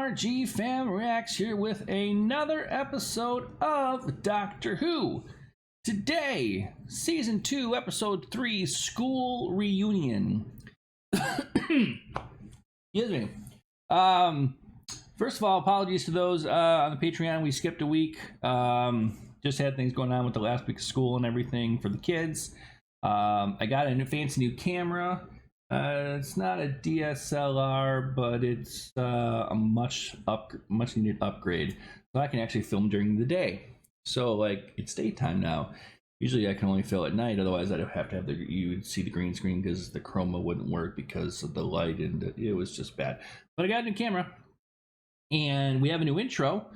RG Fam Reacts here with another episode of Doctor Who. Today, Season 2, Episode 3, School Reunion. Excuse me. First of all, apologies to those on the Patreon. We skipped a week. Just had things going on with the last week of school and everything for the kids. I got a fancy new camera. It's not a DSLR, but it's a much needed upgrade, so I can actually film during the day. So like it's daytime now. Usually I can only film at night, otherwise I'd have to have you'd see the green screen because the chroma wouldn't work because of the light, and it was just bad. But I got a new camera, and we have a new intro.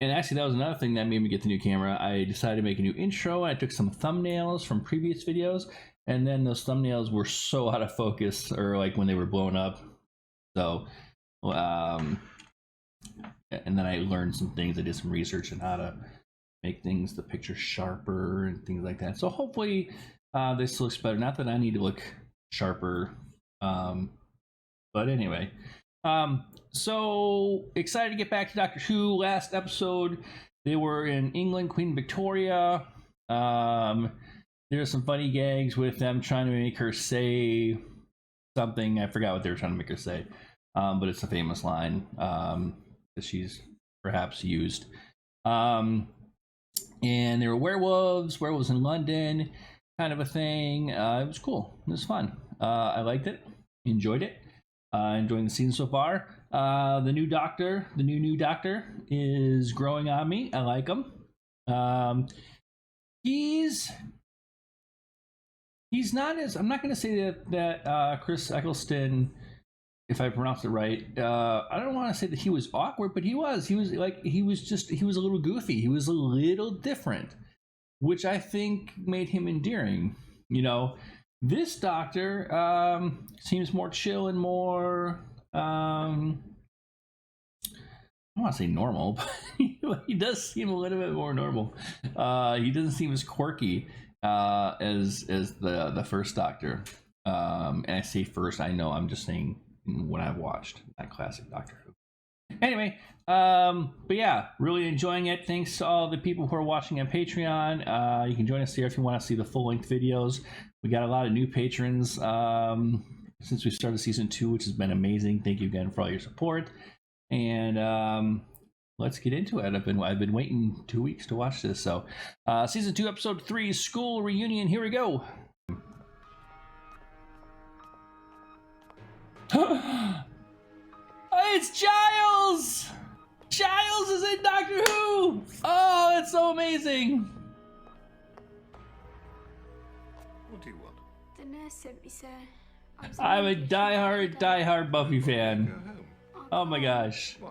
And actually, that was another thing that made me get the new camera. I decided to make a new intro. I took some thumbnails from previous videos, and then those thumbnails were so out of focus, or like when they were blown up. So, and then I learned some things. I did some research on how to make the picture sharper and things like that. So hopefully this looks better. Not that I need to look sharper, but anyway. So excited to get back to Doctor Who. Last episode, they were in England, Queen Victoria. There's some funny gags with them trying to make her say something. I forgot what they were trying to make her say, but it's a famous line that she's perhaps used. And there were werewolves in London, kind of a thing. It was cool. It was fun. I liked it. Enjoyed it. Enjoying the season so far. The new doctor is growing on me. I like him. He's not as, I'm not going to say that Chris Eccleston, if I pronounced it right, I don't want to say that he was awkward, but he was a little goofy. He was a little different, which I think made him endearing. You know, this doctor seems more chill and more, I don't want to say normal, but he does seem a little bit more normal. He doesn't seem as quirky as the first Doctor. And I say first, I know I'm just saying when I've watched that classic Doctor Who. Anyway, but yeah, really enjoying it. Thanks to all the people who are watching on Patreon. You can join us here if you want to see the full-length videos. We got a lot of new patrons since we started season 2, which has been amazing. Thank you again for all your support. And let's get into it. I've been waiting 2 weeks to watch this. So season 2, episode 3, School Reunion. Here we go. It's Giles! Giles is in Doctor Who! Oh, that's so amazing! What do you want? The nurse sent me, sir. I'm a die-hard Buffy fan. Go home. Oh my gosh. Why?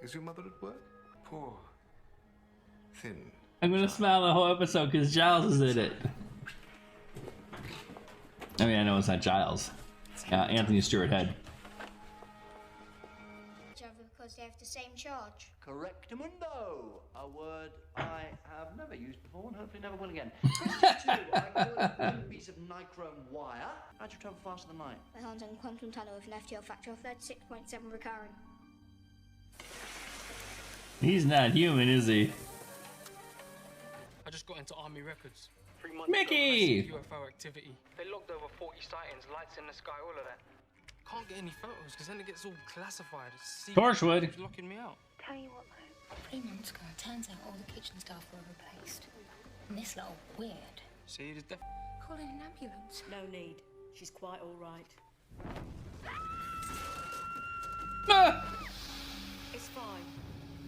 Is your mother at work? Poor, thin. I'm gonna smile the whole episode because Giles is in it. I mean, I know it's not Giles. Anthony Stewart Head. Because they have the same charge. Correctamundo, a word I have never used before and hopefully never will again. Question 2, I call it a piece of nichrome wire. How'd you travel faster than light? My hands on quantum tunnel with an FTL factor of 36.7 recurring. He's not human, is he? I just got into Army Records. 3 months Mickey! ago, massive UFO activity. They logged over 40 sightings, lights in the sky, all of that. Can't get any photos because then it gets all classified. Torchwood. It's locking me out. Tell you what though, 3 months ago, it turns out all the kitchen staff were replaced. And this lot weird. See, there's Call in an ambulance. No need. She's quite all right. Ah! It's fine.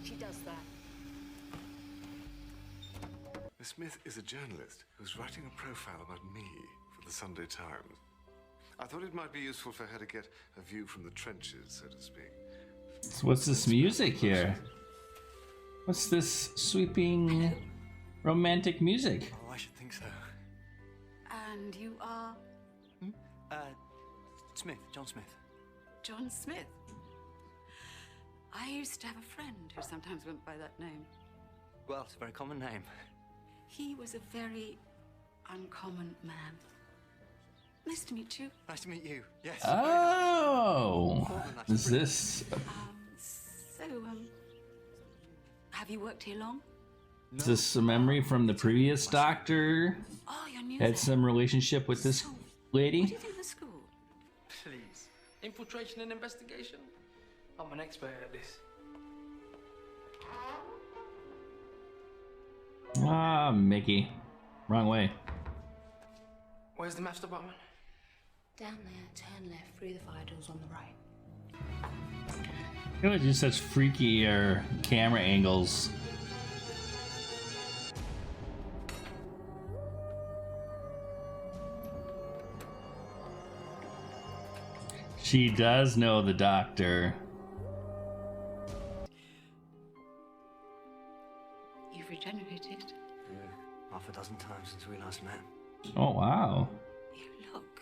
She does that. Miss Smith is a journalist who's writing a profile about me for the Sunday Times. I thought it might be useful for her to get a view from the trenches, so to speak. So what's this music here? What's this sweeping romantic music? Oh, I should think so. And you are Smith, John Smith. John Smith. I used to have a friend who sometimes went by that name. Well, it's a very common name. He was a very uncommon man. Nice to meet you. Nice to meet you. Yes. Oh, is this? So have you worked here long? Is this a memory from the previous doctor? Oh, you're new Had there. some relationship with this So, What lady? do you think of the school? Please. Infiltration and investigation? I'm an expert at this. Ah, Mickey. Wrong way. Where's the maths department? Down there, turn left through the fire doors on the right. It was just such freaky camera angles. She does know the doctor. You've regenerated. Half a dozen times since we last met. Oh, wow. You look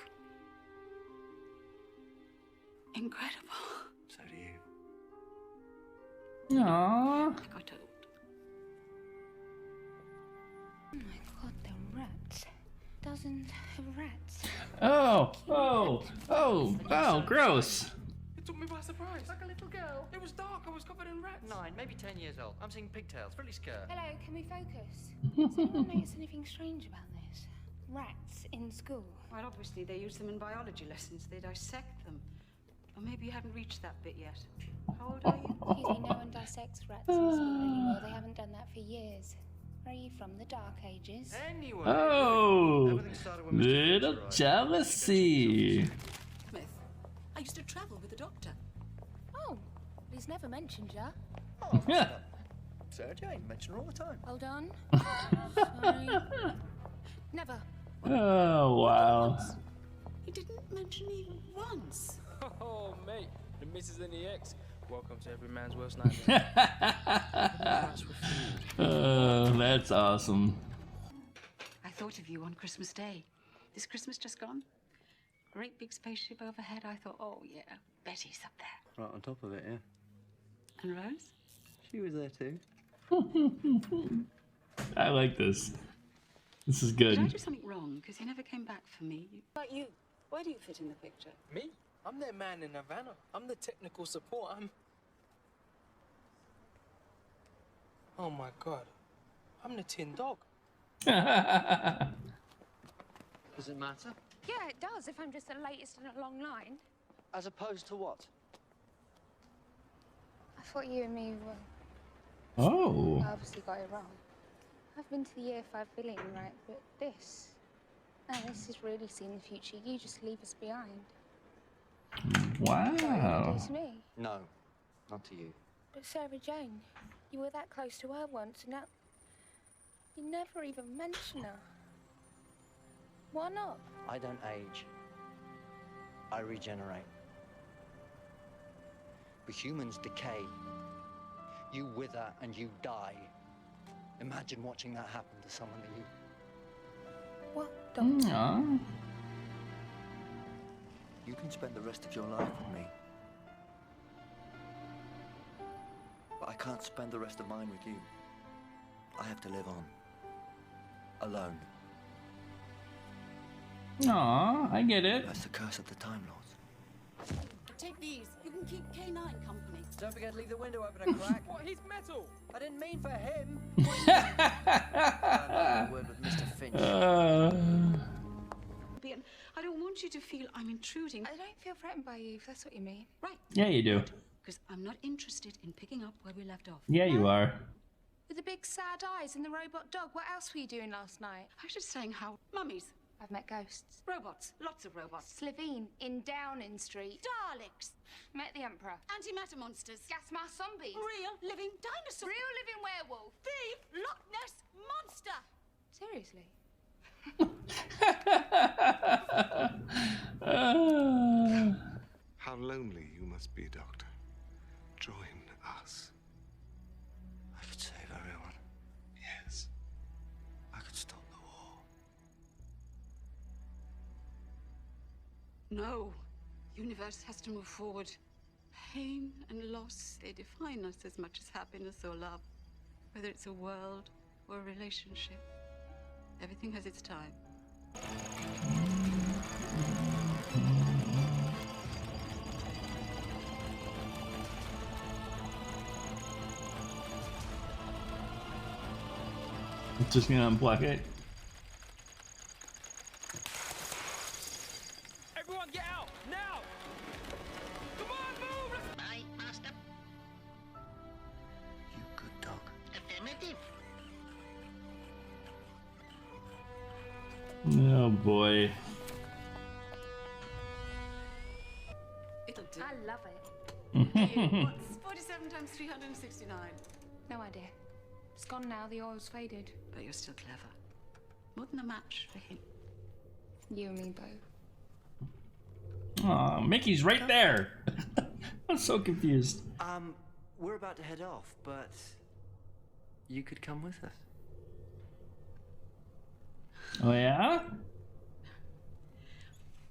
incredible. So do you. Aww. I got told. Oh my god, they're rats. Dozens of rats. Oh, gross. It took me by surprise. Like a little girl. It was dark. I was covered in rats. 9, maybe 10 years old. I'm seeing pigtails, frilly skirt. Hello, can we focus? Has anyone noticed anything strange about this? Rats in school. Well, obviously they use them in biology lessons. They dissect them. Or maybe you haven't reached that bit yet. How old are you? Excuse me, no one dissects rats in school anymore. They haven't done that for years. Where are you from? The Dark Ages? Anyway. Oh, Everything started when Mr. little Finch arrived. jealousy. Smith, I used to travel with the doctor. Oh, he's never mentioned ya. Yeah. Sergio, you mention her all the time. Hold on. Sorry. Never. Oh, wow. He didn't mention me once. Oh, mate. The missus and the ex. Welcome to every man's worst nightmare. That's awesome. I thought of you on Christmas Day. This Christmas just gone. Great big spaceship overhead. I thought, oh yeah, Betty's up there. Right on top of it, yeah. And Rose? She was there too. I like this. This is Did I good. do something wrong? Because you never came back for me. But you, where do you fit in the picture? Me? I'm their man in Havana. I'm the technical support. Oh my god. I'm the tin dog. Does it matter? Yeah, it does, if I'm just the latest in a long line. As opposed to what? I thought you and me were... Oh. I obviously got it wrong. I've been to the year 5 billion, right? But this... No, this is really seeing the future. You just leave us behind. What are you Wow. gonna do to me? No, not to you. But Sarah Jane, you were that close to her once, and now... You never even mention her. Why not? I don't age. I regenerate. But humans decay. You wither and you die. Imagine watching that happen to someone that you... What, Doctor? Aw. You can spend the rest of your life with me. But I can't spend the rest of mine with you. I have to live on. Alone. Aw, I get it. That's the curse of the Time Lords. Take these. You can keep K9 company. Don't forget to leave the window open a crack. What? He's metal. I didn't mean for him. Uh, Word with Mr. Finch. I don't want you to feel I'm intruding. I don't feel threatened by you, if that's what you mean. Right, yeah, you do. because I'm not interested in picking up where we left off. Yeah, you are. With the big sad eyes and the robot dog, what else were you doing last night? I was just saying how mummies, I've met ghosts. robots, lots of robots, Slivine in Downing Street. Daleks, Met the Emperor. antimatter monsters, Gas mask zombies. real living dinosaurs, Real living werewolf. the Loch Ness monster. Seriously? How lonely you must be, Doctor. Join us. I could save everyone. Yes. I could stop the war. No, universe has to move forward. Pain and loss, they define us as much as happiness or love. Whether it's a world or a relationship, everything has its time. It's just gonna unplug it. Everyone get out, now! Come on, move! Aye, master. You good dog. Affirmative. Oh boy. It'll do. I love it. Hey, what's 47 times 369? No idea. It's gone now, the oil's faded. But you're still clever. More than a match for him. You and me both. Aw, Mickey's right there. I'm so confused. We're about to head off, but you could come with us. Oh yeah?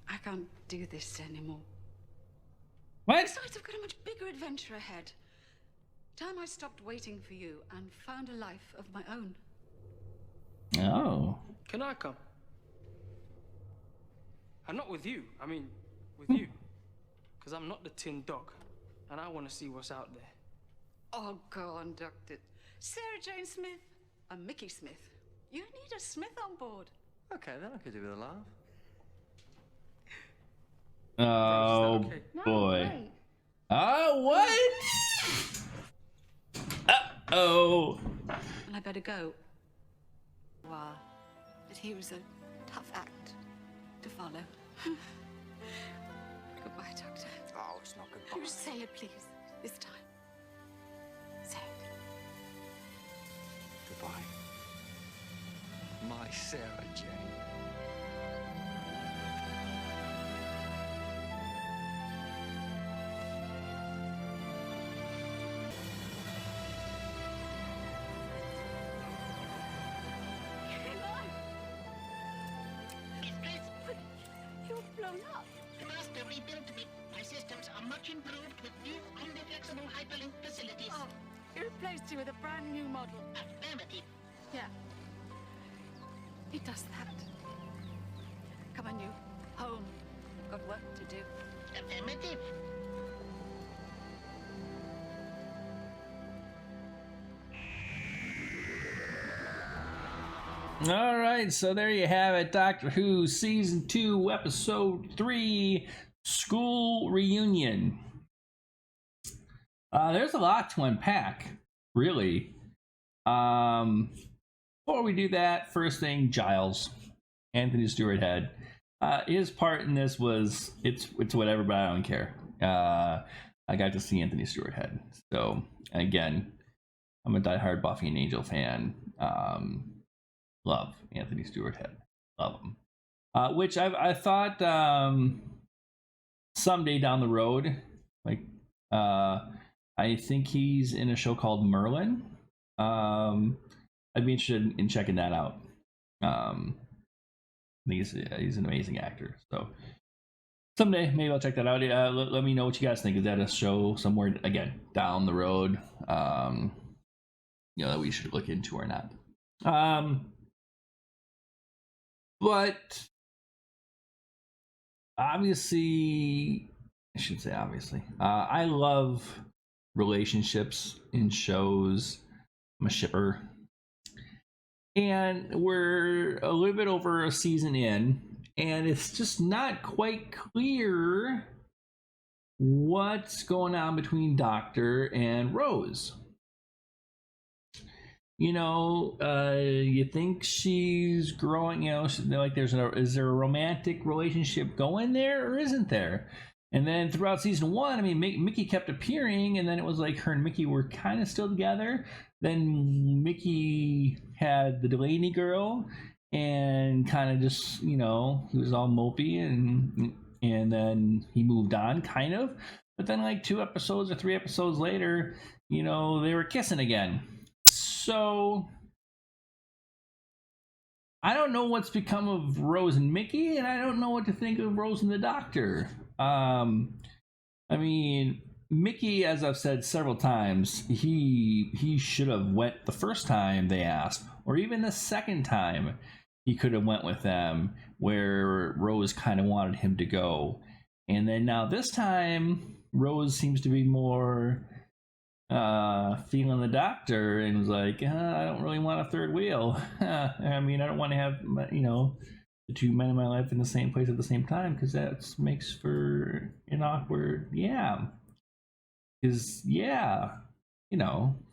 I can't do this anymore. What? Besides, I've got a much bigger adventure ahead. Time I stopped waiting for you and found a life of my own. Oh. Can I come? And not with you, I mean, with you. Because I'm not the tin dog, and I want to see what's out there. Oh, go on, Doctor. Sarah Jane Smith. I'm Mickey Smith. You need a Smith on board. Okay, then I could do with a laugh. Oh okay? boy. Wait. Oh, what? Uh-oh. And I better go. Wow. But he was a tough act to follow. Goodbye, Doctor. Oh, it's not goodbye. You say it, please. This time. Say it. Goodbye. My Sarah Jane. Miss Grace, You're blown up. master rebuilt me. My systems are much improved with new omni-flexible hyperlink facilities. Oh, he replaced you with a brand new model. Affirmative. Yeah. He does that. Come on, you. Home. Got work to do. Affirmative. All right, so there you have it, Doctor Who Season 2, Episode 3, School Reunion. There's a lot to unpack, really. Before we do that, first thing, Giles, Anthony Stewart Head. His part in this was, it's whatever, but I don't care. I got to see Anthony Stewart Head. So, again, I'm a diehard Buffy and Angel fan. Love Anthony Stewart Head. Love him. Which I thought someday down the road, like I think he's in a show called Merlin. I'd be interested in checking that out. I think he's an amazing actor. So someday maybe I'll check that out. Let me know what you guys think. Is that a show somewhere again down the road? That we should look into or not. But obviously, I should say obviously, I love relationships in shows. I'm a shipper. And we're a little bit over a season in, and it's just not quite clear what's going on between Doctor and Rose. You think she's growing, like is there a romantic relationship going there or isn't there? And then throughout season 1, I mean, Mickey kept appearing, and then it was like her and Mickey were kind of still together. Then Mickey had the Delaney girl, and kind of just, he was all mopey, and then he moved on, kind of. But then like 2 episodes or 3 episodes later, they were kissing again. So I don't know what's become of Rose and Mickey, and I don't know what to think of Rose and the Doctor. I mean, Mickey, as I've said several times, he should have went the first time they asked, or even the second time he could have went with them, where Rose kind of wanted him to go. And then now this time, Rose seems to be more feeling the doctor and was like, I don't really want a third wheel. I mean, I don't want to have, the two men in my life in the same place at the same time, because that makes for an awkward, because if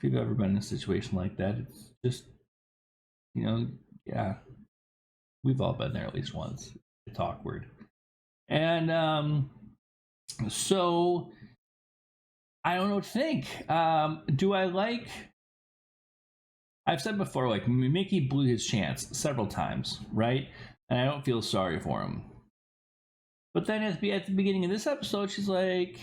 you've ever been in a situation like that, it's just, we've all been there at least once. It's awkward. And so I don't know what to think. Do I like, I've said before, like, Mickey blew his chance several times, right? And I don't feel sorry for him. But then at the beginning of this episode, she's like,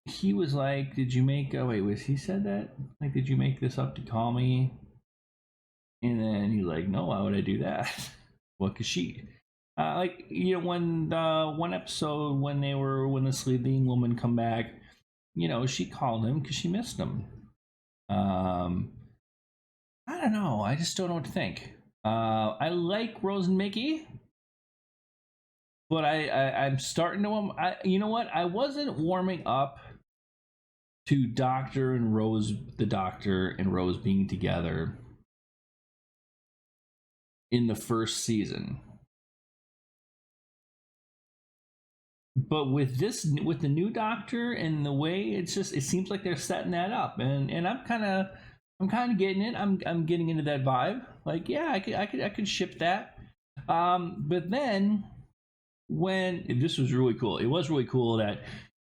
he was like, did you make, was he said that? Like, did you make this up to call me? And then he's like, no, why would I do that? Well, cause she, when the one episode when the sleeping woman come back, she called him because she missed him. I don't know. I just don't know what to think. I like Rose and Mickey, but I'm starting to. You know what? I wasn't warming up to the Doctor and Rose being together in the first season. But with the new Doctor and the way it seems like they're setting that up, and I'm kind of getting it. I'm getting into that vibe. Like, yeah, I could ship that. But then when this was really cool, it was really cool that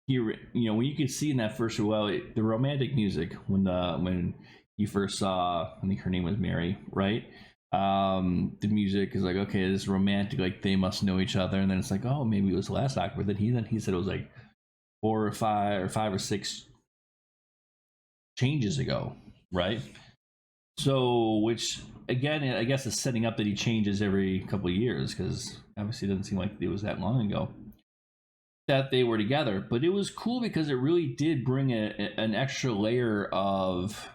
when you could see in that first the romantic music when you first saw, I think her name was Mary, right? The music is like, okay, this is romantic, like they must know each other, and then it's like, oh, maybe it was the last Doctor. But then he said it was like 4 or 5 or 6 changes ago, right? So, which again, I guess is setting up that he changes every couple of years, because obviously it doesn't seem like it was that long ago that they were together. But it was cool because it really did bring an extra layer of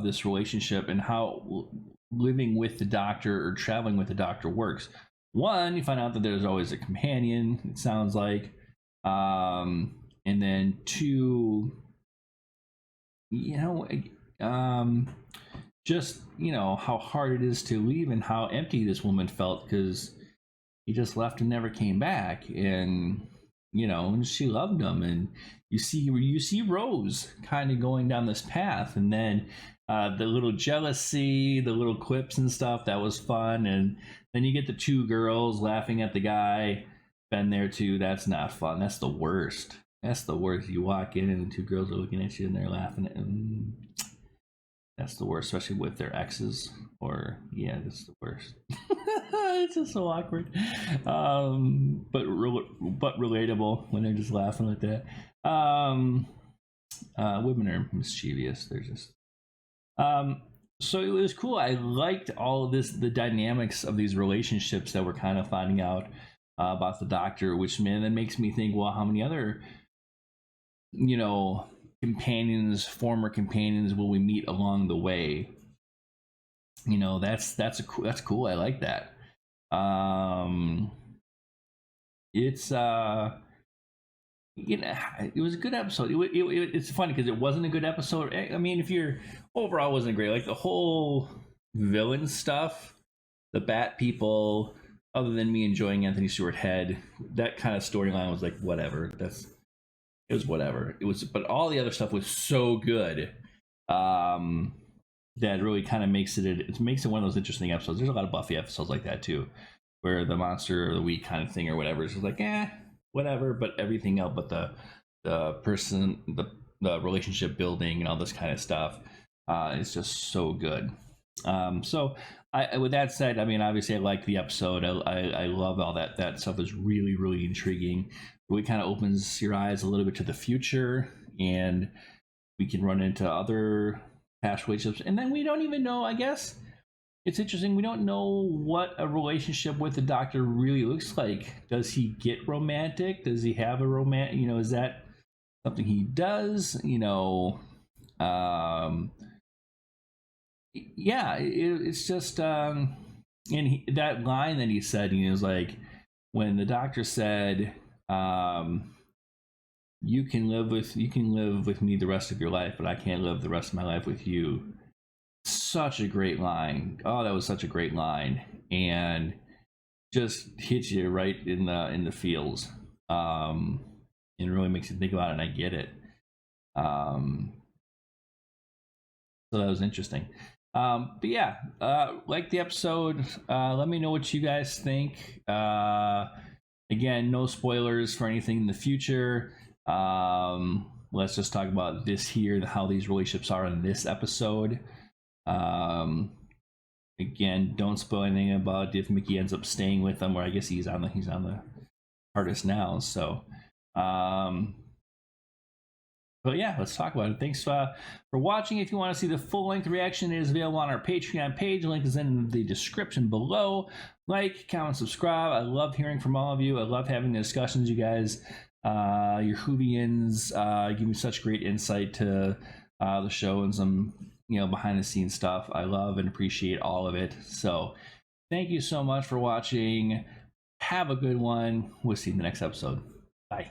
this relationship and how living with the Doctor or traveling with the Doctor works. One, you find out that there's always a companion, it sounds like, and then 2, just how hard it is to leave and how empty this woman felt, because he just left and never came back, and and she loved him. And you see Rose kind of going down this path, and then the little jealousy, the little quips and stuff, that was fun. And then you get the 2 girls laughing at the guy. Been there too. That's not fun. That's the worst. You walk in and the 2 girls are looking at you and they're laughing at them. That's the worst, especially with their exes. That's the worst. It's just so awkward. But relatable when they're just laughing like that. Women are mischievous. They're just. So it was cool. I liked all of this, the dynamics of these relationships that we're kind of finding out about the Doctor, which, man, that makes me think, well, how many other, former companions will we meet along the way? That's cool. I like that. It's it was a good episode. It's funny because it wasn't a good episode. I mean, overall wasn't great. Like the whole villain stuff, the Bat people, other than me enjoying Anthony Stewart Head, that kind of storyline was like whatever. It was whatever. But all the other stuff was so good. That really kind of makes it one of those interesting episodes. There's a lot of Buffy episodes like that too, where the monster of the week kind of thing or whatever is just like, whatever. But everything else, but the person, the relationship building and all this kind of stuff is just so good. So with that said, I mean, obviously I like the episode. I love all that stuff. Is really, really intriguing. Really kind of opens your eyes a little bit to the future, and we can run into other past relationships. And then we don't even know, I guess it's interesting, we don't know what a relationship with the Doctor really looks like. Does he get romantic? Does he have a romance? Is that something he does? It's just and that line that he said, was like when the Doctor said you can live with me the rest of your life, but I can't live the rest of my life with you. Such a great line. Oh, that was such a great line, and just hits you right in the feels. And really makes you think about it, and I get it. So that was interesting. But yeah, like the episode. Let me know what you guys think. Again, no spoilers for anything in the future. Let's just talk about this here and how these relationships are in this episode. Again, don't spoil anything about if Mickey ends up staying with them, or I guess he's on the artist now. So, but yeah, let's talk about it. Thanks for watching. If you want to see the full-length reaction, it is available on our Patreon page. The link is in the description below. Like, comment, subscribe. I love hearing from all of you. I love having the discussions, you guys. Your Whovians give me such great insight to the show and some behind-the-scenes stuff. I love and appreciate all of it. So thank you so much for watching. Have a good one. We'll see you in the next episode. Bye.